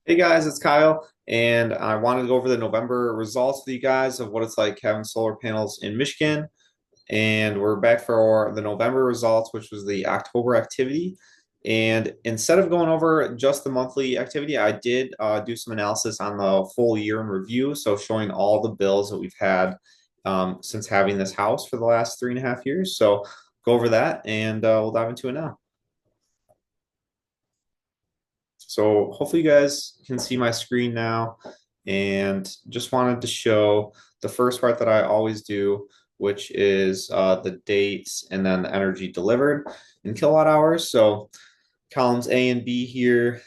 Hey guys, it's Kyle, and I wanted to go over the November results with you guys of what it's like having solar panels in Michigan. And we're back for the November results, which was the October activity. And instead of going over just the monthly activity, I did do some analysis on the full year in review. So showing all the bills that we've had since having this house for the last 3.5 years. So go over that, and we'll dive into it now. So hopefully you guys can see my screen now, and just wanted to show the first part that I always do, which is the dates and then the energy delivered in kilowatt hours. So columns A and B here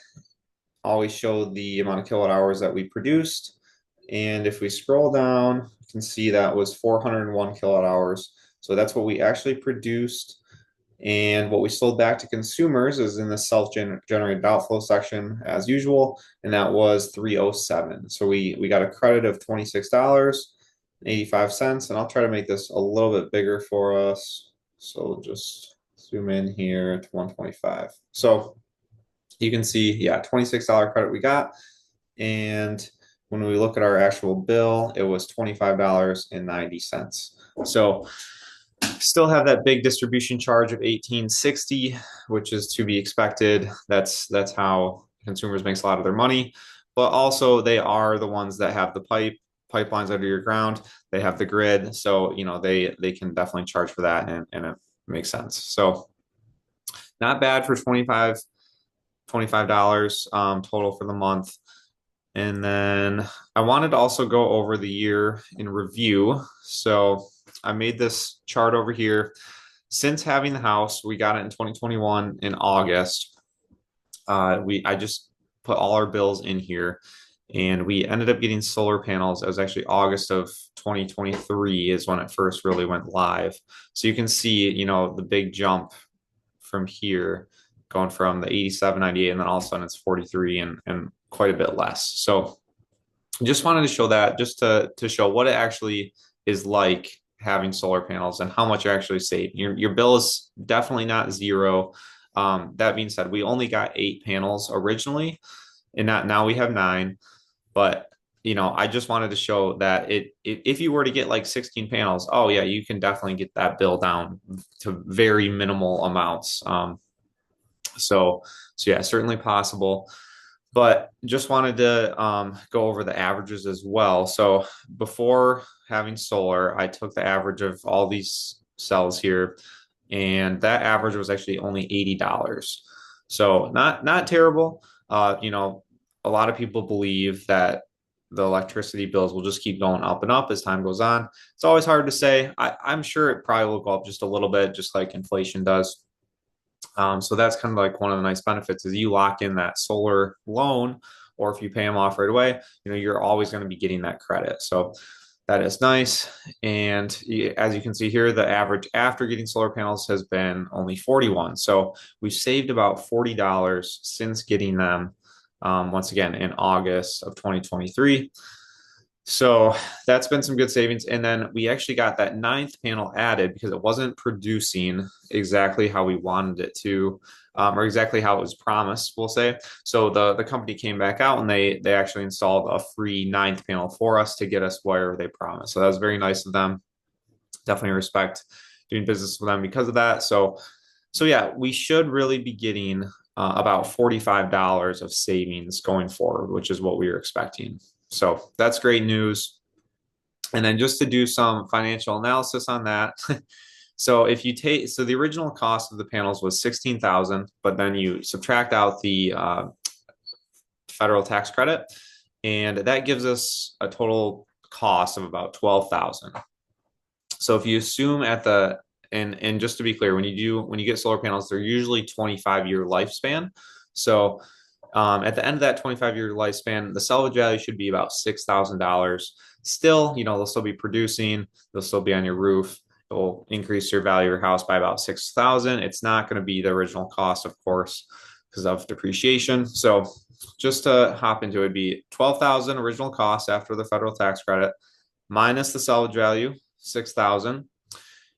always show the amount of kilowatt hours that we produced. And if we scroll down, you can see that was 401 kilowatt hours. So that's what we actually produced, and what we sold back to consumers is in the self-generated outflow section as usual, and that was 307. So we got a credit of $26.85, and I'll try to make this a little bit bigger for us. So we'll just zoom in here to 125. So you can see, yeah, $26 credit we got. And when we look at our actual bill, it was $25.90. So still have that big distribution charge of 1860, which is to be expected. That's how consumers makes a lot of their money. But also they are the ones that have the pipelines under your ground. They have the grid, so they can definitely charge for that, and it makes sense. So not bad for $25 total for the month. And then I wanted to also go over the year in review. So I made this chart over here. Since having the house, we got it in 2021 in August. I just put all our bills in here, and we ended up getting solar panels. It was actually August of 2023 is when it first really went live. So you can see, the big jump from here, going from the 87, 98, and then all of a sudden it's 43 and quite a bit less. So just wanted to show that, just to show what it actually is like having solar panels and how much you actually save. Your bill is definitely not zero. That being said, we only got 8 panels originally, and now we have 9. But I just wanted to show that if you were to get like 16 panels, oh yeah, you can definitely get that bill down to very minimal amounts. So yeah, certainly possible. But just wanted to go over the averages as well. So before having solar, I took the average of all these cells here, and that average was actually only $80. So not terrible. A lot of people believe that the electricity bills will just keep going up and up as time goes on. It's always hard to say. I'm sure it probably will go up just a little bit, just like inflation does. So that's kind of like one of the nice benefits is you lock in that solar loan, or if you pay them off right away, you're always going to be getting that credit. So that is nice. And as you can see here, the average after getting solar panels has been only 41. So we've saved about $40 since getting them, once again, in August of 2023. So that's been some good savings. And then we actually got that 9th panel added because it wasn't producing exactly how we wanted it to, or exactly how it was promised, we'll say. So the company came back out and they actually installed a free 9th panel for us to get us where they promised. So that was very nice of them. Definitely respect doing business with them because of that. So yeah, we should really be getting about $45 of savings going forward, which is what we were expecting. So that's great news. And then just to do some financial analysis on that. So if you take, so the original cost of the panels was 16,000, but then you subtract out the federal tax credit, and that gives us a total cost of about 12,000. So if you assume at the and just to be clear, when you get solar panels, they're usually 25-year lifespan. So at the end of that 25-year lifespan, the salvage value should be about $6,000. Still, they'll still be producing, they'll still be on your roof. It will increase your value of your house by about 6,000. It's not going to be the original cost, of course, because of depreciation. So just to hop into it, would be 12,000 original cost after the federal tax credit minus the salvage value, 6,000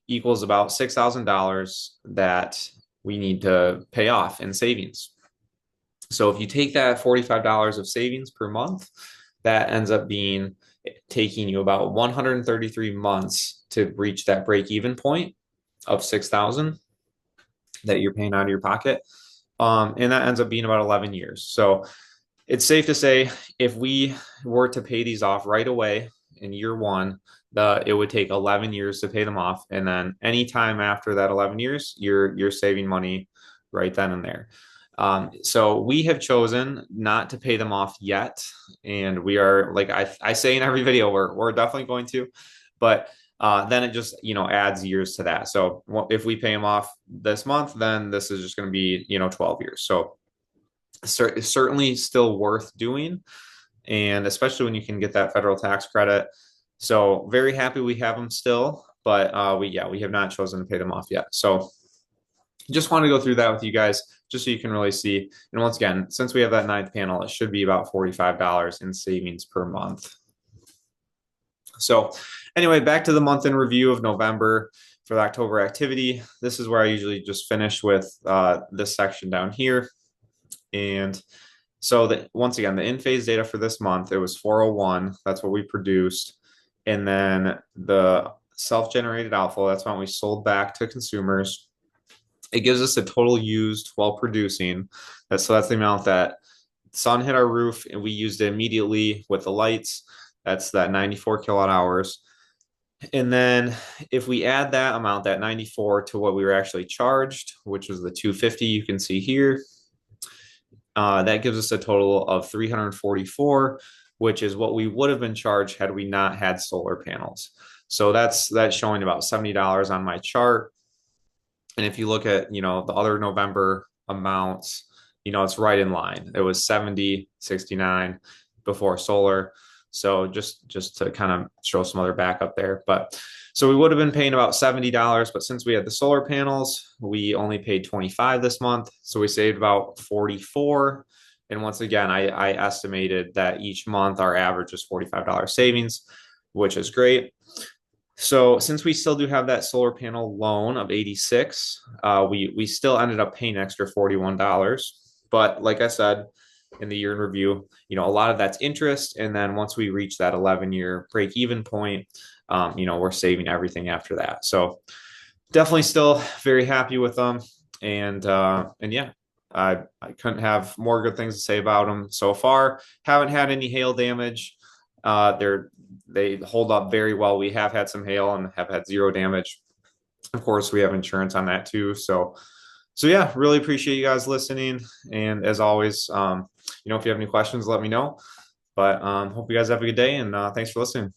equals about $6,000 that we need to pay off in savings. So if you take that $45 of savings per month, that ends up being taking you about 133 months to reach that break even point of 6,000 that you're paying out of your pocket. And that ends up being about 11 years. So it's safe to say if we were to pay these off right away in year one, it would take 11 years to pay them off. And then anytime after that 11 years, you're saving money right then and there. So we have chosen not to pay them off yet. And we are, like I say in every video, we're definitely going to, but then it just, adds years to that. So if we pay them off this month, then this is just going to be, 12 years. So certainly still worth doing, and especially when you can get that federal tax credit. So very happy we have them still, but we have not chosen to pay them off yet. So just want to go through that with you guys just so you can really see. And once again, since we have that ninth panel, it should be about $45 in savings per month. So anyway, back to the month in review of November for the October activity. This is where I usually just finish with this section down here. And so once again, the in-phase data for this month, it was 401. That's what we produced. And then the self-generated outflow, that's when we sold back to consumers. It gives us a total used while producing. So that's the amount that sun hit our roof and we used it immediately with the lights. That's that 94 kilowatt hours. And then if we add that amount, that 94, to what we were actually charged, which was the 250 you can see here, that gives us a total of 344, which is what we would have been charged had we not had solar panels. So that's showing about $70 on my chart. And if you look at, the other November amounts, it's right in line. It was 70, 69 before solar. So just to kind of show some other backup there. But so we would have been paying about $70, but since we had the solar panels, we only paid 25 this month. So we saved about 44. And once again, I estimated that each month our average is $45 savings, which is great. So since we still do have that solar panel loan of 86, we still ended up paying an extra $41. But like I said, in the year in review, a lot of that's interest. And then once we reach that 11-year break even point, we're saving everything after that. So definitely still very happy with them. And yeah, I couldn't have more good things to say about them so far. Haven't had any hail damage. They hold up very well. We have had some hail and have had zero damage. Of course, we have insurance on that too. So yeah, really appreciate you guys listening. And as always, if you have any questions, let me know. But hope you guys have a good day, and thanks for listening.